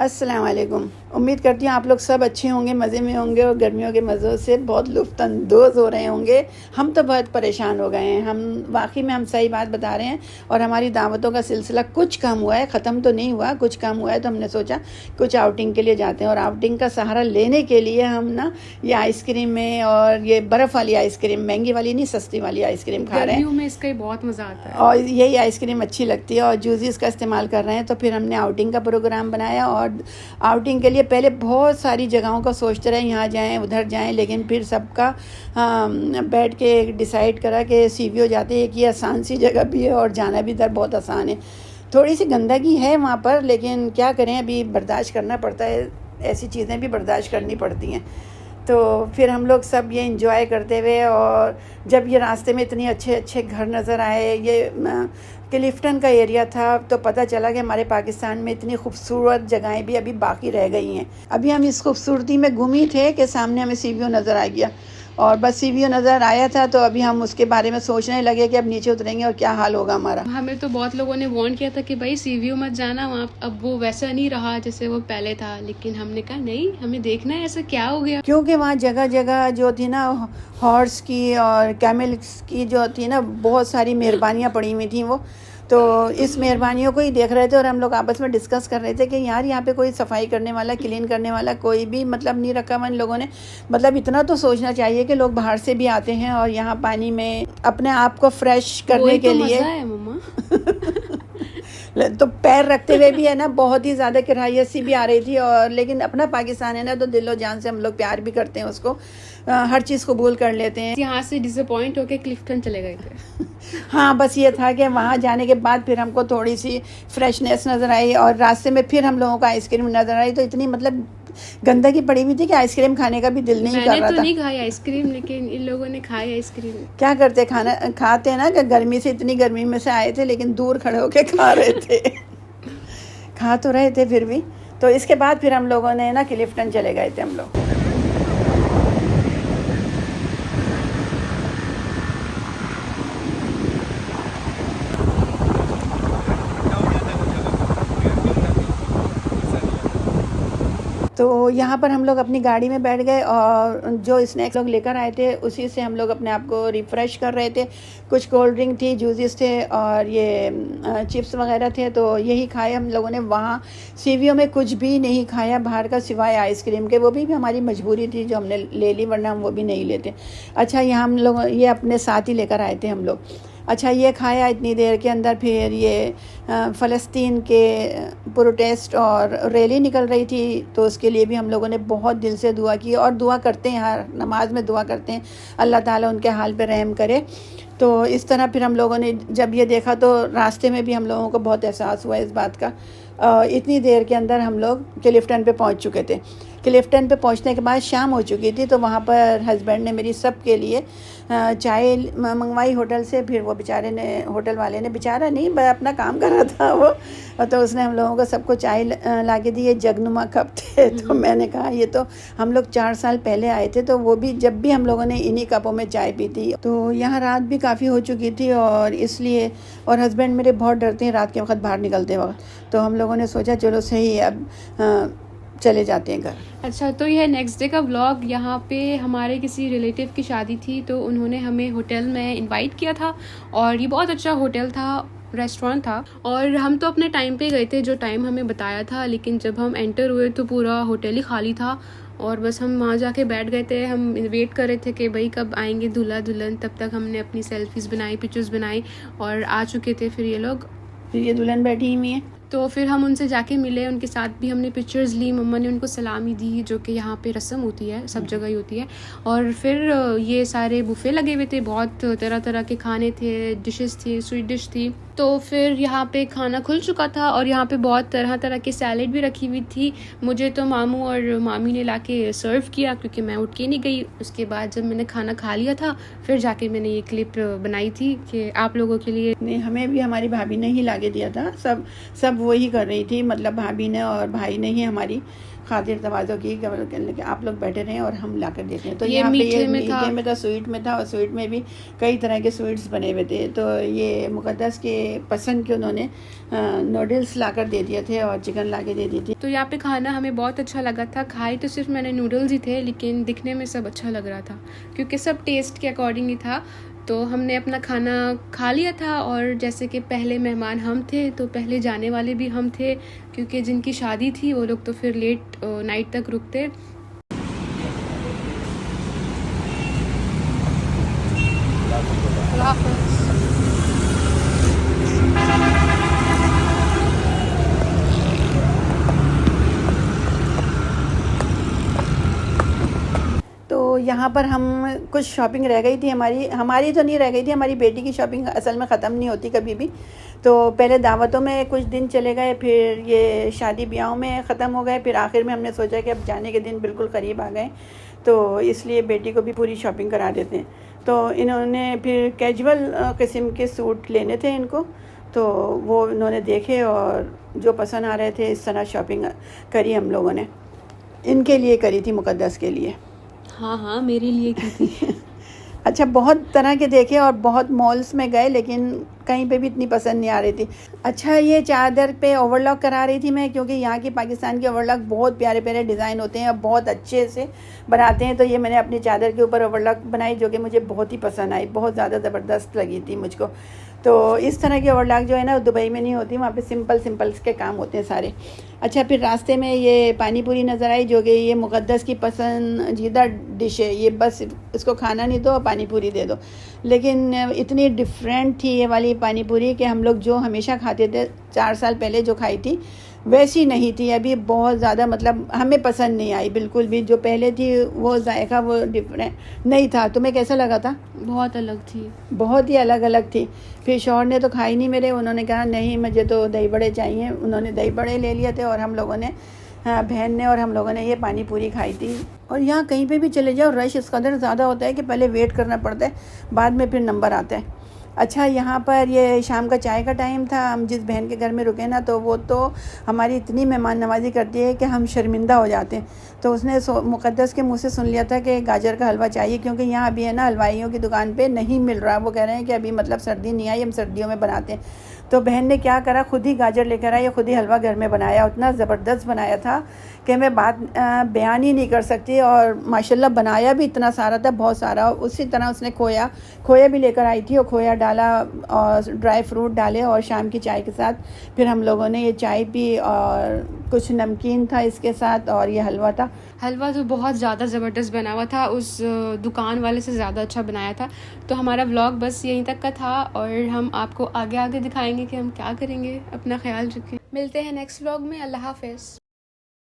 अस्सलाम वालेकुम। उम्मीद करती हूँ आप लोग सब अच्छे होंगे, मज़े में होंगे और गर्मियों के मज़ों से बहुत लुत्फ़अंदोज़ हो रहे होंगे। हम तो बहुत परेशान हो गए हैं। हम वाकई में हम सही बात बता रहे हैं और हमारी दावतों का सिलसिला कुछ कम हुआ है, ख़त्म तो नहीं हुआ, कुछ कम हुआ है। तो हमने सोचा कुछ आउटिंग के लिए जाते हैं और आउटिंग का सहारा लेने के लिए हम ना ये आइसक्रीम में और ये बर्फ़ वाली आइसक्रीम, महंगी वाली नहीं, सस्ती वाली आइसक्रीम खा रहे हैं। गर्मियों में इसका ही बहुत मज़ा आता है और यही आइसक्रीम अच्छी लगती है और जूसीस का इस्तेमाल कर रहे हैं। तो फिर हमने आउटिंग का प्रोग्राम बनाया और आउटिंग के लिए पहले बहुत सारी जगहों का सोचते रहे, यहाँ जाएं उधर जाएं, लेकिन फिर सबका बैठ के डिसाइड करा कि सीवीओ जाते हैं कि आसान सी जगह भी है और जाना भी इधर बहुत आसान है। थोड़ी सी गंदगी है वहाँ पर, लेकिन क्या करें, अभी बर्दाश्त करना पड़ता है, ऐसी चीज़ें भी बर्दाश्त करनी पड़ती हैं। तो फिर हम लोग सब ये इंजॉय करते हुए, और जब ये रास्ते में इतने अच्छे अच्छे घर नज़र आए, ये क्लिफ्टन का एरिया था, तो पता चला कि हमारे पाकिस्तान में इतनी खूबसूरत जगहें भी अभी बाकी रह गई हैं। अभी हम इस खूबसूरती में गुम ही थे कि सामने हमें सीवीओ नज़र आ गया और बस सीवीओ नज़र आया था तो अभी हम उसके बारे में सोचने लगे कि अब नीचे उतरेंगे और क्या हाल होगा हमारा। हमें तो बहुत लोगों ने वार्न किया था कि भाई सीवीओ मत जाना वहाँ, अब वो वैसा नहीं रहा जैसे वो पहले था, लेकिन हमने कहा नहीं, हमें देखना है ऐसा क्या हो गया। क्योंकि वहाँ जगह जगह जो थी ना हॉर्स की और कैमल्स की जो थी ना, बहुत सारी मेहरबानियाँ पड़ी हुई थी। वो तो इस मेहरबानियों को ही देख रहे थे और हम लोग आपस में डिस्कस कर रहे थे कि यार यहाँ पे कोई सफाई करने वाला, क्लीन करने वाला कोई भी मतलब नहीं रखा हुआ इन लोगों ने। मतलब इतना तो सोचना चाहिए कि लोग बाहर से भी आते हैं और यहाँ पानी में अपने आप को फ्रेश करने के लिए मजा है मम्मा तो पैर रखते हुए भी है ना, बहुत ही ज़्यादा किरायत सी भी आ रही थी। और लेकिन अपना पाकिस्तान है ना, तो दिलो जान से हम लोग प्यार भी करते हैं उसको, हर चीज़ कबूल कर लेते हैं। यहाँ से डिसअपॉइंट होके क्लिफ्टन चले गए थे हाँ, बस ये था कि वहाँ जाने के बाद फिर हमको थोड़ी सी फ्रेशनेस नज़र आई और रास्ते में फिर हम लोगों को आइसक्रीम नज़र आई, तो इतनी मतलब गंदगी पड़ी हुई थी कि आइसक्रीम खाने का भी दिल नहीं कर रहा था। मैंने तो नहीं खाई आइसक्रीम, लेकिन इन लोगों ने खाई आइसक्रीम। क्या करते, खाना खाते हैं ना कि गर्मी से, इतनी गर्मी में से आए थे लेकिन दूर खड़े होके खा रहे थे खा तो रहे थे फिर भी। तो इसके बाद फिर हम लोगों ने ना क्लिफ्टन चले गए थे हम लोग। तो यहाँ पर हम लोग अपनी गाड़ी में बैठ गए और जो स्नैक्स लोग लेकर आए थे उसी से हम लोग अपने आप को रिफ़्रेश कर रहे थे। कुछ कोल्ड ड्रिंक थी, जूसेस थे और ये चिप्स वगैरह थे, तो यही खाए हम लोगों ने। वहाँ सीवीओ में कुछ भी नहीं खाया बाहर का सिवाय आइसक्रीम के, वो भी हमारी मजबूरी थी जो हमने ले ली, वरना हम वो भी नहीं लेते। अच्छा, यहाँ हम लोग ये अपने साथ ही लेकर आए थे हम लोग। अच्छा, ये खाया इतनी देर के अंदर फिर ये फ़लस्तीन के प्रोटेस्ट और रैली निकल रही थी, तो उसके लिए भी हम लोगों ने बहुत दिल से दुआ की और दुआ करते हैं, हर नमाज में दुआ करते हैं अल्लाह ताला उनके हाल पे रहम करे। तो इस तरह फिर हम लोगों ने जब ये देखा तो रास्ते में भी हम लोगों को बहुत एहसास हुआ इस बात का। इतनी देर के अंदर हम लोग क्लिफ्टन पे पहुंच चुके थे। क्लिफ्टन पे पहुंचने के बाद शाम हो चुकी थी, तो वहाँ पर हस्बैंड ने मेरी सब के लिए चाय मंगवाई होटल से। फिर वो बेचारे ने, होटल वाले ने, बेचारा नहीं, अपना काम कर रहा था वो, तो उसने हम लोगों को सबको चाय ला के दी। ये जगनुमा कप थे, तो मैंने कहा ये तो हम लोग 4 साल पहले आए थे, तो वो भी जब भी हम लोगों ने इन्हीं कपों में चाय पी थी। तो यहाँ रात भी काफ़ी हो चुकी थी और इसलिए, और हस्बैंड मेरे बहुत डरते हैं रात के वक्त बाहर निकलते वक्त, तो हम लोगों ने सोचा चलो सही अब चले जाते हैं घर। अच्छा, तो यह नेक्स्ट डे का व्लॉग। यहाँ पे हमारे किसी रिलेटिव की शादी थी, तो उन्होंने हमें होटल में इनवाइट किया था और ये बहुत अच्छा होटल था, रेस्टोरेंट था, और हम तो अपने टाइम पे गए थे जो टाइम हमें बताया था, लेकिन जब हम एंटर हुए तो पूरा होटल ही खाली था और बस हम वहाँ जाके बैठ गए थे। हम वेट कर रहे थे कि भाई कब आएंगे दूल्हा दुल्हन, तब तक हमने अपनी सेल्फीज़ बनाई, पिक्चर्स बनाई और आ चुके थे फिर ये लोग। फिर ये दुल्हन बैठी हुई है, तो फिर हम उनसे जाके मिले, उनके साथ भी हमने पिक्चर्स ली, मम्मा ने उनको सलामी दी, जो कि यहाँ पे रस्म होती है, सब जगह ही होती है। और फिर ये सारे बुफे लगे हुए थे, बहुत तरह तरह के खाने थे, डिशेस थी, स्वीट डिश थी। तो फिर यहाँ पे खाना खुल चुका था और यहाँ पे बहुत तरह तरह के सैलेड भी रखी हुई थी। मुझे तो मामू और मामी ने लाके सर्व किया क्योंकि मैं उठ के नहीं गई। उसके बाद जब मैंने खाना खा लिया था, फिर जाके मैंने ये क्लिप बनाई थी कि आप लोगों के लिए। नहीं, हमें भी हमारी भाभी ने ही लाके दिया था, सब वही कर रही थी, मतलब भाभी ने और भाई ने ही हमारी खातिर तवाज़ो की कि आप लोग बैठे रहें और हम ला कर देते हैं। तो ये यहाँ पे मीठे ये में था, स्वीट में था और स्वीट में भी कई तरह के स्वीट्स बने हुए थे। तो ये मुक़द्दस के पसंद के उन्होंने नूडल्स लाकर दे दिए थे और चिकन ला के दे दी थी। तो यहाँ पे खाना हमें बहुत अच्छा लगा था। खाई तो सिर्फ मैंने नूडल्स ही थे, लेकिन दिखने में सब अच्छा लग रहा था क्योंकि सब टेस्ट के अकॉर्डिंग ही था। तो हमने अपना खाना खा लिया था और जैसे कि पहले मेहमान हम थे तो पहले जाने वाले भी हम थे, क्योंकि जिनकी शादी थी वो लोग तो फिर लेट नाइट तक रुकते। तो यहाँ पर हम कुछ शॉपिंग रह गई थी, हमारी तो नहीं रह गई थी, हमारी बेटी की शॉपिंग असल में ख़त्म नहीं होती कभी भी। तो पहले दावतों में कुछ दिन चले गए, फिर ये शादी ब्याहों में ख़त्म हो गए, फिर आखिर में हमने सोचा कि अब जाने के दिन बिल्कुल करीब आ गए, तो इसलिए बेटी को भी पूरी शॉपिंग करा देते हैं। तो इन्होंने फिर कैजुअल किस्म के सूट लेने थे इनको, तो वो इन्होंने देखे और जो पसंद आ रहे थे इस तरह शॉपिंग करी हम लोगों ने। इनके लिए करी थी, मुक़द्दस के लिए। हाँ मेरे लिए की थी। अच्छा, बहुत तरह के देखे और बहुत मॉल्स में गए, लेकिन कहीं पे भी इतनी पसंद नहीं आ रही थी। अच्छा, ये चादर पे ओवरलॉक करा रही थी मैं, क्योंकि यहाँ की पाकिस्तान के ओवरलॉक बहुत प्यारे प्यारे डिज़ाइन होते हैं और बहुत अच्छे से बनाते हैं। तो ये मैंने अपनी चादर के ऊपर ओवरलॉक बनाई, जो कि मुझे बहुत ही पसंद आई, बहुत ज़्यादा ज़बरदस्त लगी थी मुझको। तो इस तरह के ओवरलॉक जो है ना, दुबई में नहीं होती, वहाँ पे सिंपल के काम होते हैं सारे। अच्छा, फिर रास्ते में ये पानी पूरी नज़र आई, जो कि ये मुक़द्दस की पसंदीदा डिश है। ये बस इसको खाना नहीं दो, पानी पूरी दे दो। लेकिन इतनी डिफरेंट थी ये वाली पानी पूरी कि हम लोग जो हमेशा खाते थे 4 साल पहले जो खाई थी वैसी नहीं थी। अभी बहुत ज़्यादा मतलब हमें पसंद नहीं आई बिल्कुल भी। जो पहले थी वो जायका वो डिफरेंट नहीं था। तुम्हें कैसा लगा था? बहुत अलग थी, बहुत ही अलग थी। फिर शौहर ने तो खाई नहीं मेरे, उन्होंने कहा नहीं मुझे तो दही बड़े चाहिए। उन्होंने दही बड़े ले लिए थे और हम लोगों ने, हाँ, बहन ने और हम लोगों ने ये पानी पूरी खाई थी। और यहाँ कहीं पे भी चले जाओ रश इस कदर ज़्यादा होता है कि पहले वेट करना पड़ता है, बाद में फिर नंबर आता है। अच्छा, यहाँ पर ये शाम का चाय का टाइम था। हम जिस बहन के घर में रुके ना, तो वो तो हमारी इतनी मेहमान नवाजी करती है कि हम शर्मिंदा हो जाते हैं। तो उसने मुक़द्दस के मुंह से सुन लिया था कि गाजर का हलवा चाहिए, क्योंकि यहाँ अभी है ना हलवाइयों की दुकान पे नहीं मिल रहा। वो कह रहे हैं कि अभी मतलब सर्दी नहीं आई, हम सर्दियों में बनाते हैं। तो बहन ने क्या करा, खुद ही गाजर लेकर आई, खुद ही हलवा घर में बनाया। उतना ज़बरदस्त बनाया था कि मैं बात बयान ही नहीं कर सकती। और माशाल्लाह बनाया भी इतना सारा था, बहुत सारा। उसी तरह उसने खोया भी लेकर आई थी और खोया डाला और ड्राई फ्रूट डाले, और शाम की चाय के साथ फिर हम लोगों ने ये चाय पी और कुछ नमकीन था इसके साथ और ये हलवा था। हलवा तो बहुत ज़्यादा ज़बरदस्त बना हुआ था, उस दुकान वाले से ज़्यादा अच्छा बनाया था। तो हमारा व्लॉग बस यहीं तक का था और हम आपको आगे दिखाएंगे कि हम क्या करेंगे। अपना ख्याल रखें, मिलते हैं नेक्स्ट व्लॉग में। अल्लाह हाफ़िज़।